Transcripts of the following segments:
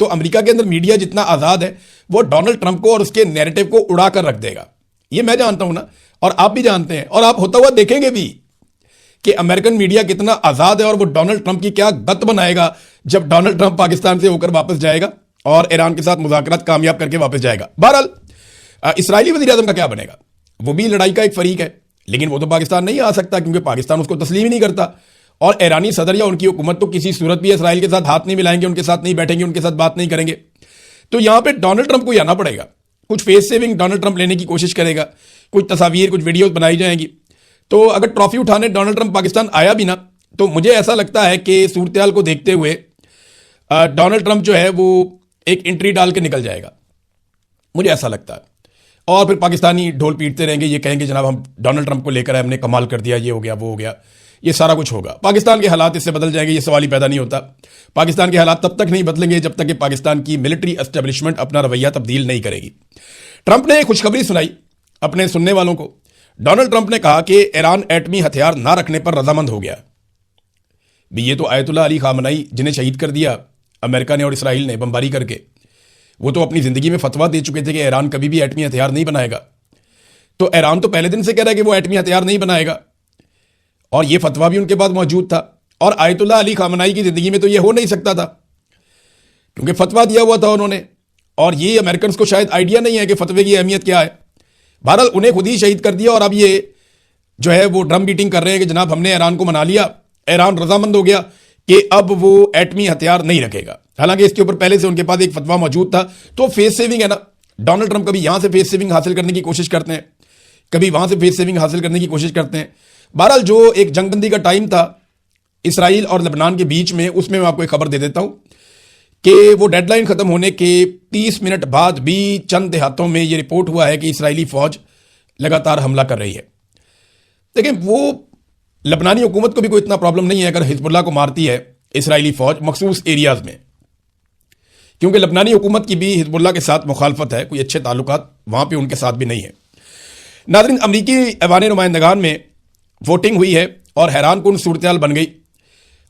تو امریکہ کے اندر میڈیا جتنا آزاد ہے وہ ڈونلڈ ٹرمپ کو اور اس کے نیریٹو کو اڑا کر رکھ دے گا. یہ میں جانتا ہوں نا, اور آپ بھی جانتے ہیں, اور آپ ہوتا ہوا دیکھیں گے بھی کہ امریکن میڈیا کتنا آزاد ہے, اور وہ ڈونلڈ ٹرمپ کی کیا گت بنائے گا جب ڈونلڈ ٹرمپ پاکستان سے ہو کر واپس جائے گا اور ایران کے ساتھ مذاکرات کامیاب کر کے واپس جائے گا. بہرحال اسرائیلی وزیر اعظم کا کیا بنے گا؟ وہ بھی لڑائی کا ایک فریق ہے, لیکن وہ تو پاکستان نہیں آ سکتا کیونکہ پاکستان اس کو تسلیم ہی نہیں کرتا, اور ایرانی صدر یا ان کی حکومت تو کسی صورت بھی اسرائیل کے ساتھ ہاتھ نہیں ملائیں گے, ان کے ساتھ نہیں بیٹھیں گے, ان کے ساتھ بات نہیں کریں گے. تو یہاں پہ ڈونلڈ ٹرمپ کو ہی آنا پڑے گا, کچھ فیس سیونگ ڈونلڈ ٹرمپ لینے کی کوشش کرے گا, کچھ تصاویر کچھ ویڈیوز بنائی جائیں گی. تو اگر ٹرافی اٹھانے ڈونلڈ ٹرمپ پاکستان آیا بھی نا, تو مجھے ایسا لگتا ہے کہ صورتحال کو دیکھتے ہوئے ڈونلڈ ٹرمپ جو ہے وہ ایک انٹری ڈال کے نکل جائے گا, مجھے ایسا لگتا ہے. اور پھر پاکستانی ڈھول پیٹتے رہیں گے, یہ کہیں گے جناب ہم ڈونلڈ ٹرمپ کو لے کر ہم نے کمال کر دیا, یہ ہو گیا وہ ہو گیا, یہ سارا کچھ ہوگا. پاکستان کے حالات اس سے بدل جائیں گے, یہ سوال ہی پیدا نہیں ہوتا. پاکستان کے حالات تب تک نہیں بدلیں گے جب تک کہ پاکستان کی ملٹری اسٹیبلشمنٹ اپنا رویہ تبدیل نہیں کرے گی. ٹرمپ نے ایک خوشخبری سنائی اپنے سننے والوں کو. ڈونلڈ ٹرمپ نے کہا کہ ایران ایٹمی ہتھیار نہ رکھنے پر رضامند ہو گیا. بھی یہ تو آیت اللہ علی خامنئی جنہیں شہید کر دیا امریکہ نے اور اسرائیل نے بمباری کر کے, وہ تو اپنی زندگی میں فتویٰ دے چکے تھے کہ ایران کبھی بھی ایٹمی ہتھیار نہیں بنائے گا. تو ایران تو پہلے دن سے کہہ رہا ہے کہ وہ ایٹمی ہتھیار نہیں بنائے گا, اور یہ فتویٰ بھی ان کے پاس موجود تھا. اور آیت اللہ علی خامنئی کی زندگی میں تو یہ ہو نہیں سکتا تھا کیونکہ فتویٰ دیا ہوا تھا انہوں نے, اور یہ امریکنز کو شاید آئیڈیا نہیں ہے کہ فتوے کی اہمیت کیا ہے. بہرحال انہیں خود ہی شہید کر دیا, اور اب یہ جو ہے وہ ڈرم بیٹنگ کر رہے ہیں کہ جناب ہم نے ایران کو منا لیا, ایران رضامند ہو گیا کہ اب وہ ایٹمی ہتھیار نہیں رکھے گا. حالانکہ اس کے اوپر پہلے سے ان کے پاس ایک فتویٰ موجود تھا. تو فیس سیونگ ہے نا, ڈونلڈ ٹرمپ کبھی یہاں سے فیس سیونگ حاصل کرنے کی کوشش کرتے ہیں, کبھی وہاں سے فیس سیونگ حاصل کرنے کی کوشش کرتے ہیں. بہرحال جو ایک جنگ بندی کا ٹائم تھا اسرائیل اور لبنان کے بیچ میں, اس میں آپ کو ایک خبر دے دیتا ہوں کہ وہ ڈیڈ لائن ختم ہونے کے 30 منٹ بعد بھی چند دیہاتوں میں یہ رپورٹ ہوا ہے کہ اسرائیلی فوج لگاتار حملہ کر رہی ہے. دیکھیں وہ لبنانی حکومت کو بھی کوئی اتنا پرابلم نہیں ہے اگر حزب اللہ کو مارتی ہے اسرائیلی فوج مخصوص ایریاز میں, کیونکہ لبنانی حکومت کی بھی حزب اللہ کے ساتھ مخالفت ہے, کوئی اچھے تعلقات وہاں پہ ان کے ساتھ بھی نہیں ہے. ناظرین, امریکی ایوان نمائندگان میں ووٹنگ ہوئی ہے اور حیران کن صورتحال بن گئی,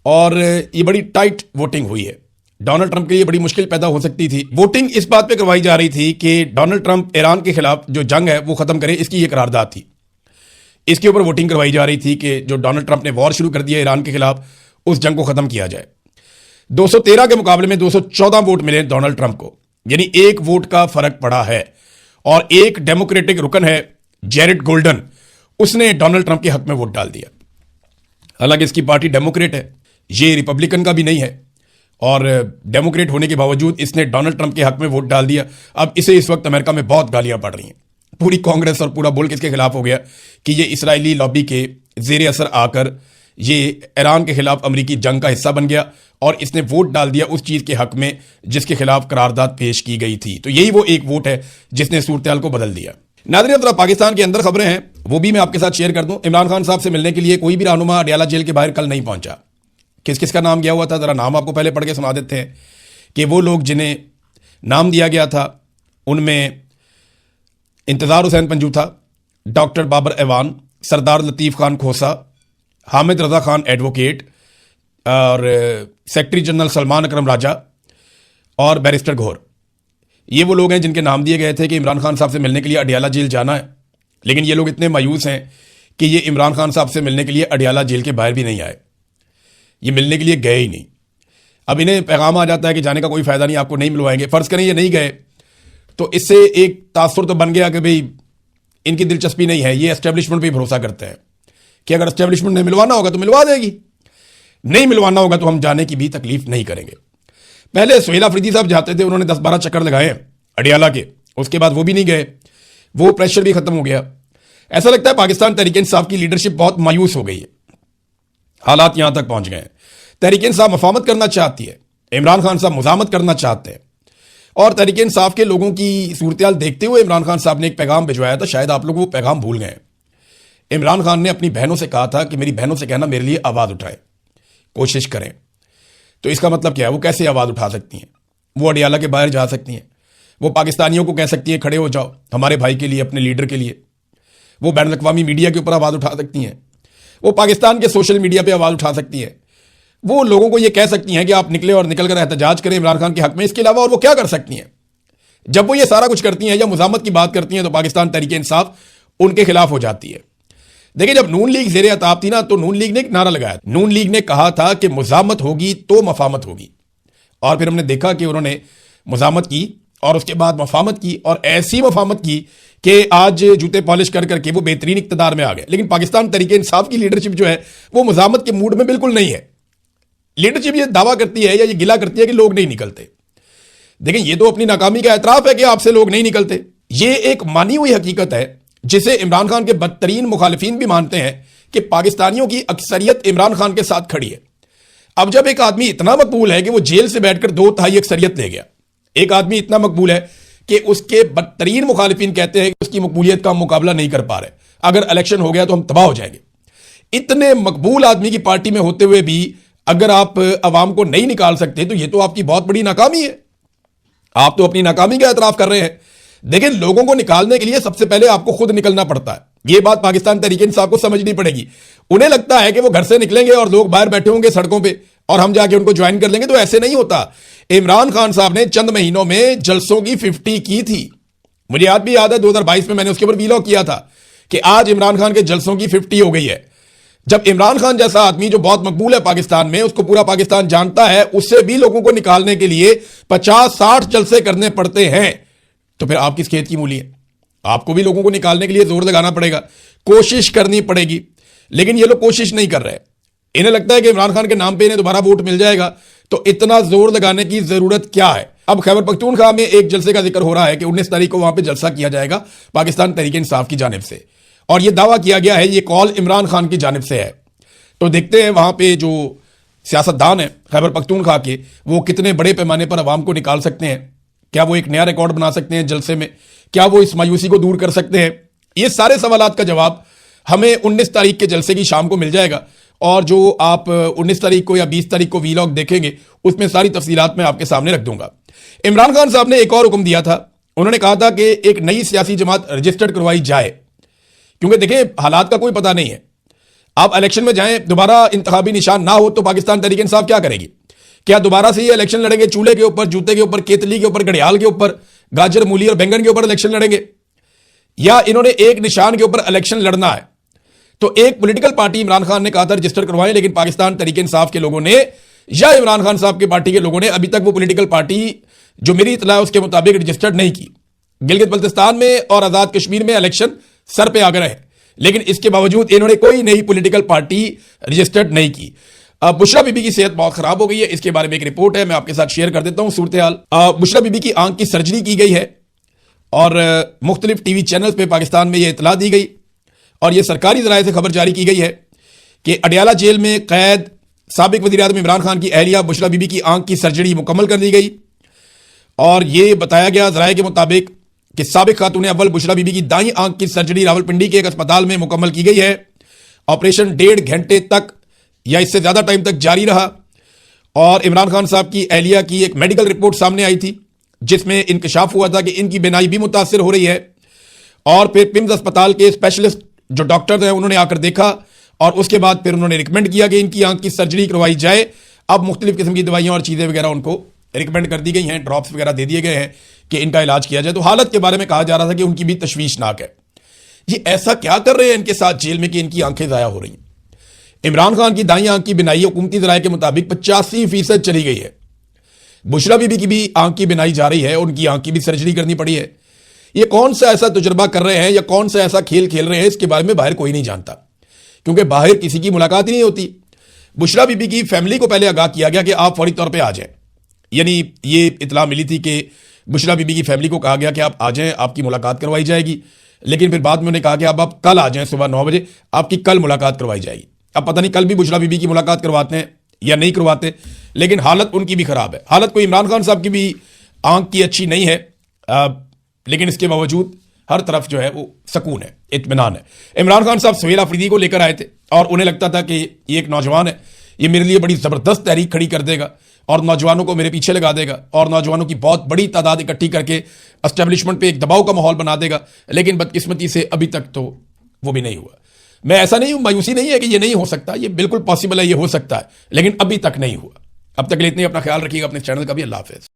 اور یہ بڑی ٹائٹ ووٹنگ ہوئی ہے. ڈونلڈ ٹرمپ کے لیے بڑی مشکل پیدا ہو سکتی تھی. ووٹنگ اس بات پہ کروائی جا رہی تھی کہ ڈونلڈ ٹرمپ ایران کے خلاف جو جنگ ہے وہ ختم کرے, اس کی یہ قرارداد تھی. اس کے اوپر ووٹنگ کروائی جا رہی تھی کہ جو ڈونلڈ ٹرمپ نے وار شروع کر دیا ایران کے خلاف, اس جنگ کو ختم کیا جائے. 213 کے مقابلے میں 214 ووٹ ملے ڈونلڈ ٹرمپ کو, یعنی ایک ووٹ کا فرق پڑا ہے. اور ایک ڈیموکریٹک رکن ہے جیرڈ گولڈن, اس نے ڈونلڈ ٹرمپ کے حق میں ووٹ ڈال دیا. حالانکہ اس کی پارٹی ڈیموکریٹ ہے, یہ ریپبلکن کا بھی نہیں ہے, اور ڈیموکریٹ ہونے کے باوجود اس نے ڈونلڈ ٹرمپ کے حق میں ووٹ ڈال دیا. اب اسے اس وقت امریکہ میں بہت گالیاں پڑ رہی ہیں, پوری کانگریس اور پورا ملک اس کے خلاف ہو گیا کہ یہ اسرائیلی لابی کے زیر اثر آ کر یہ ایران کے خلاف امریکی جنگ کا حصہ بن گیا, اور اس نے ووٹ ڈال دیا اس چیز کے حق میں جس کے خلاف قرارداد پیش کی گئی تھی. تو یہی وہ ایک ووٹ ہے جس نے صورتحال کو بدل دیا. ناظرین, ذرا پاکستان کے اندر خبریں ہیں, وہ بھی میں آپ کے ساتھ شیئر کر دوں. عمران خان صاحب سے ملنے کے لیے کوئی بھی رہنما اڈیالہ جیل کے باہر کل نہیں پہنچا. کس کس کا نام گیا ہوا تھا, ذرا نام آپ کو پہلے پڑھ کے سنا دیتے ہیں کہ وہ لوگ جنہیں نام دیا گیا تھا ان میں انتظار حسین پنجوتھا, ڈاکٹر بابر ایوان, سردار لطیف خان کھوسا, حامد رضا خان ایڈوکیٹ, اور سیکرٹری جنرل سلمان اکرم راجہ اور بیرسٹر گھور. یہ وہ لوگ ہیں جن کے نام دیے گئے تھے کہ عمران خان صاحب سے ملنے کے لیے اڈیالہ جیل جانا ہے, لیکن یہ لوگ اتنے مایوس ہیں کہ یہ عمران خان صاحب سے ملنے کے لیے اڈیالہ جیل کے باہر بھی نہیں آئے, یہ ملنے کے لیے گئے ہی نہیں. اب انہیں پیغام آ جاتا ہے کہ جانے کا کوئی فائدہ نہیں, آپ کو نہیں ملوائیں گے. فرض کریں یہ نہیں گئے تو اس سے ایک تاثر تو بن گیا کہ بھئی ان کی دلچسپی نہیں ہے, یہ اسٹیبلشمنٹ پہ بھروسہ کرتے ہیں کہ اگر اسٹیبلشمنٹ نے ملوانا ہوگا تو ملوا دے گی, نہیں ملوانا ہوگا تو ہم جانے کی بھی تکلیف نہیں کریں گے. پہلے سہیل آفریدی صاحب جاتے تھے, انہوں نے 10-12 چکر لگائے اڈیالہ کے, اس کے بعد وہ بھی نہیں گئے, وہ پریشر بھی ختم ہو گیا. ایسا لگتا ہے پاکستان تحریک انصاف کی لیڈرشپ بہت مایوس ہو گئی ہے, حالات یہاں تک پہنچ گئے ہیں. تحریک انصاف مفاہمت کرنا چاہتی ہے, عمران خان صاحب مزاحمت کرنا چاہتے ہیں, اور تحریک انصاف کے لوگوں کی صورتحال دیکھتے ہوئے عمران خان صاحب نے ایک پیغام بھجوایا تھا, شاید آپ لوگ وہ پیغام بھول گئے. عمران خان نے اپنی بہنوں سے کہا تھا کہ میری بہنوں سے کہنا میرے لیے آواز اٹھائیں, کوشش کریں. تو اس کا مطلب کیا ہے, وہ کیسے آواز اٹھا سکتی ہیں؟ وہ اڈیالہ کے باہر جا سکتی ہیں, وہ پاکستانیوں کو کہہ سکتی ہیں کھڑے ہو جاؤ ہمارے بھائی کے لیے, اپنے لیڈر کے لیے. وہ بین الاقوامی میڈیا کے اوپر آواز اٹھا سکتی ہیں, وہ پاکستان کے سوشل میڈیا پہ آواز اٹھا سکتی ہیں, وہ لوگوں کو یہ کہہ سکتی ہیں کہ آپ نکلے اور نکل کر احتجاج کریں عمران خان کے حق میں، اس کے علاوہ اور وہ کیا کر سکتی ہیں؟ جب وہ یہ سارا کچھ کرتی ہیں یا مزاحمت کی بات کرتی ہیں تو پاکستان تحریک انصاف ان کے خلاف ہو جاتی ہے۔ دیکھیں، جب نون لیگ زیر اطاعت تھی نا تو نون لیگ نے ایک نعرہ لگایا، نون لیگ نے کہا تھا کہ مزاحمت ہوگی تو مفاہمت ہوگی، اور پھر ہم نے دیکھا کہ انہوں نے مزاحمت کی اور اس کے بعد مفاہمت کی، اور ایسی مفاہمت کی کہ آج جوتے پالش کر کر کے وہ بہترین اقتدار میں آ گئے۔ لیکن پاکستان تحریک انصاف کی لیڈرشپ جو ہے وہ مزاحمت کے موڈ میں بالکل نہیں ہے۔ لیڈرشپ یہ دعویٰ کرتی ہے یا یہ گلہ کرتی ہے کہ لوگ نہیں نکلتے۔ دیکھیں، یہ تو اپنی ناکامی کا اعتراف ہے کہ آپ سے لوگ نہیں نکلتے۔ یہ ایک مانی ہوئی حقیقت ہے جسے عمران خان کے بدترین مخالفین بھی مانتے ہیں کہ پاکستانیوں کی اکثریت عمران خان کے ساتھ کھڑی ہے۔ اب جب ایک آدمی اتنا مقبول ہے کہ وہ جیل سے بیٹھ کر 2/3 اکثریت لے گیا، ایک آدمی اتنا مقبول ہے کہ اس کے بدترین مخالفین کہتے ہیں کہ اس کی مقبولیت کا مقابلہ نہیں کر پا رہے، اگر الیکشن ہو گیا تو ہم تباہ ہو جائیں گے۔ اتنے مقبول آدمی کی پارٹی میں ہوتے ہوئے بھی اگر آپ عوام کو نہیں نکال سکتے تو یہ تو آپ کی بہت بڑی ناکامی ہے۔ آپ تو اپنی ناکامی کا اعتراف کر رہے ہیں۔ دیکھیں، لوگوں کو نکالنے کے لیے سب سے پہلے آپ کو خود نکلنا پڑتا ہے۔ یہ بات پاکستان تحریک انصاف کو سمجھنی پڑے گی۔ انہیں لگتا ہے کہ وہ گھر سے نکلیں گے اور لوگ باہر بیٹھے ہوں گے سڑکوں پہ اور ہم جا کے ان کو جوائن کر لیں گے، تو ایسے نہیں ہوتا۔ عمران خان صاحب نے چند مہینوں میں جلسوں کی 50 کی تھی۔ مجھے یاد بھی یاد ہے 2022 میں نے اس کے اوپر ویلاگ کیا تھا کہ آج عمران خان کے جلسوں کی 50 ہو گئی ہے۔ جب عمران خان جیسا آدمی جو بہت مقبول ہے پاکستان میں، اس کو پورا پاکستان جانتا ہے، اس سے بھی لوگوں کو نکالنے کے لیے 50-60 جلسے کرنے پڑتے ہیں، تو پھر آپ کس کھیت کی مولی ہے؟ آپ کو بھی لوگوں کو نکالنے کے لیے زور لگانا پڑے گا، کوشش کرنی پڑے گی۔ لیکن یہ لوگ کوشش نہیں کر رہے، انہیں لگتا ہے کہ عمران خان کے نام پہ انہیں دوبارہ ووٹ مل جائے گا، تو اتنا زور لگانے کی ضرورت کیا ہے؟ اب خیبر پختونخوا میں ایک جلسے کا ذکر ہو رہا ہے کہ 19 تاریخ کو وہاں پہ جلسہ کیا جائے گا پاکستان تحریک انصاف کی جانب سے، اور یہ دعویٰ کیا گیا ہے، یہ کال عمران خان کی جانب سے ہے۔ تو دیکھتے ہیں وہاں پہ جو سیاستدان ہیں خیبر پختونخوا کے، وہ کتنے بڑے پیمانے پر عوام کو نکال سکتے ہیں۔ کیا وہ ایک نیا ریکارڈ بنا سکتے ہیں جلسے میں؟ کیا وہ اس مایوسی کو دور کر سکتے ہیں؟ یہ سارے سوالات کا جواب ہمیں 19 تاریخ کے جلسے کی شام کو مل جائے گا، اور جو آپ 19 تاریخ کو یا 20 تاریخ کو ویلاگ دیکھیں گے اس میں ساری تفصیلات میں آپ کے سامنے رکھ دوں گا۔ عمران خان صاحب نے ایک اور حکم دیا تھا، انہوں نے کہا تھا کہ ایک نئی سیاسی جماعت رجسٹرڈ کروائی جائے، کیونکہ دیکھیں حالات کا کوئی پتہ نہیں ہے۔ آپ الیکشن میں جائیں، دوبارہ انتخابی نشان نہ ہو تو پاکستان تحریک انصاف کیا کرے گی؟ کیا دوبارہ سے یہ الیکشن لڑیں گے چولہے کے اوپر، جوتے کے اوپر، کیتلی کے اوپر، گھڑیال کے اوپر، گاجر مولی اور بینگن کے اوپر الیکشن لڑیں گے؟ یا انہوں نے ایک نشان کے اوپر الیکشن لڑنا ہے؟ تو ایک پولیٹیکل پارٹی عمران خان نے کہا تھا رجسٹر کروائیں، لیکن پاکستان تحریک انصاف کے لوگوں نے یا عمران خان صاحب کی پارٹی کے لوگوں نے ابھی تک وہ پولیٹیکل پارٹی جو میری اطلاع ہے اس کے مطابق رجسٹرڈ نہیں کی۔ گلگت بلتستان میں اور آزاد کشمیر میں الیکشن سر پہ آ گئے ہیں، لیکن اس کے باوجود انہوں نے کوئی نئی پولیٹیکل پارٹی رجسٹرڈ نہیں کی۔ بشرا بی بی کی صحت بہت خراب ہو گئی ہے، اس کے بارے میں ایک رپورٹ ہے، میں آپ کے ساتھ شیئر کر دیتا ہوں صورتحال۔ بشرا بی بی کی آنکھ کی سرجری کی گئی ہے اور مختلف ٹی وی چینلز پہ پاکستان میں یہ اطلاع دی گئی، اور یہ سرکاری ذرائع سے خبر جاری کی گئی ہے کہ اڈیالہ جیل میں قید سابق وزیر اعظم عمران خان کی اہلیہ بشرا بی بی کی آنکھ کی سرجری مکمل کر دی گئی، اور یہ بتایا گیا ذرائع کے مطابق کہ سابق خاتون اول بشرا بی بی کی دائیں آنکھ کی سرجری راولپنڈی کے ایک اسپتال میں مکمل کی گئی ہے۔ آپریشن 1.5 گھنٹے تک یا اس سے زیادہ ٹائم تک جاری رہا، اور عمران خان صاحب کی اہلیہ کی ایک میڈیکل رپورٹ سامنے آئی تھی جس میں انکشاف ہوا تھا کہ ان کی بینائی بھی متاثر ہو رہی ہے، اور پھر پمز اسپتال کے اسپیشلسٹ جو ڈاکٹر ہیں انہوں نے آ کر دیکھا، اور اس کے بعد پھر انہوں نے ریکمینڈ کیا کہ ان کی آنکھ کی سرجری کروائی جائے۔ اب مختلف قسم کی دوائیاں اور چیزیں وغیرہ ان کو ریکمینڈ کر دی گئی ہیں، ڈراپس وغیرہ دے دیے گئے ہیں کہ ان کا علاج کیا جائے۔ تو حالت کے بارے میں کہا جا رہا تھا کہ ان کی بھی تشویشناک ہے۔ یہ ایسا کیا کر رہے ہیں ان کے ساتھ جیل میں کہ ان کی آنکھیں ضائع ہو رہی ہیں؟ عمران خان کی دائیں آنکھ کی بینائی حکومتی ذرائع کے مطابق 85% چلی گئی ہے۔ بشرا بی بی کی بھی آنکھ کی بینائی جا رہی ہے، ان کی آنکھ کی بھی سرجری کرنی پڑی ہے۔ یہ کون سا ایسا تجربہ کر رہے ہیں یا کون سا ایسا کھیل کھیل رہے ہیں، اس کے بارے میں باہر کوئی نہیں جانتا، کیونکہ باہر کسی کی ملاقات ہی نہیں ہوتی۔ بشرا بی بی کی فیملی کو پہلے آگاہ کیا گیا کہ آپ فوری طور پہ آ جائیں، یعنی یہ اطلاع ملی تھی کہ بشرا بی بی کی فیملی کو کہا گیا کہ آپ آ جائیں، آپ کی ملاقات کروائی جائے گی، لیکن پھر بعد میں انہوں نے کہا کہ آپ کل آ جائیں صبح 9 بجے، آپ کی کل ملاقات کروائی جائے گی۔ اب پتہ نہیں کل بھی بشرا بی بی کی ملاقات کرواتے ہیں یا نہیں کرواتے، لیکن حالت ان کی بھی خراب ہے۔ حالت کوئی عمران خان صاحب کی بھی آنکھ کی اچھی نہیں ہے، لیکن اس کے باوجود ہر طرف جو ہے وہ سکون ہے، اطمینان ہے۔ عمران خان صاحب سہیل آفریدی کو لے کر آئے تھے، اور انہیں لگتا تھا کہ یہ ایک نوجوان ہے، یہ میرے لیے بڑی زبردست تحریک کھڑی کر دے گا اور نوجوانوں کو میرے پیچھے لگا دے گا اور نوجوانوں کی بہت بڑی تعداد اکٹھی کر کے اسٹیبلشمنٹ پہ ایک دباؤ کا ماحول بنا دے گا، لیکن بدقسمتی سے ابھی تک تو وہ بھی نہیں ہوا۔ میں ایسا نہیں ہوں، مایوسی نہیں ہے کہ یہ نہیں ہو سکتا، یہ بالکل پاسبل ہے، یہ ہو سکتا ہے، لیکن ابھی تک نہیں ہوا۔ اب تک کے لیے اتنے، اپنا خیال رکھیے گا، اپنے چینل کا بھی۔ اللہ حافظ۔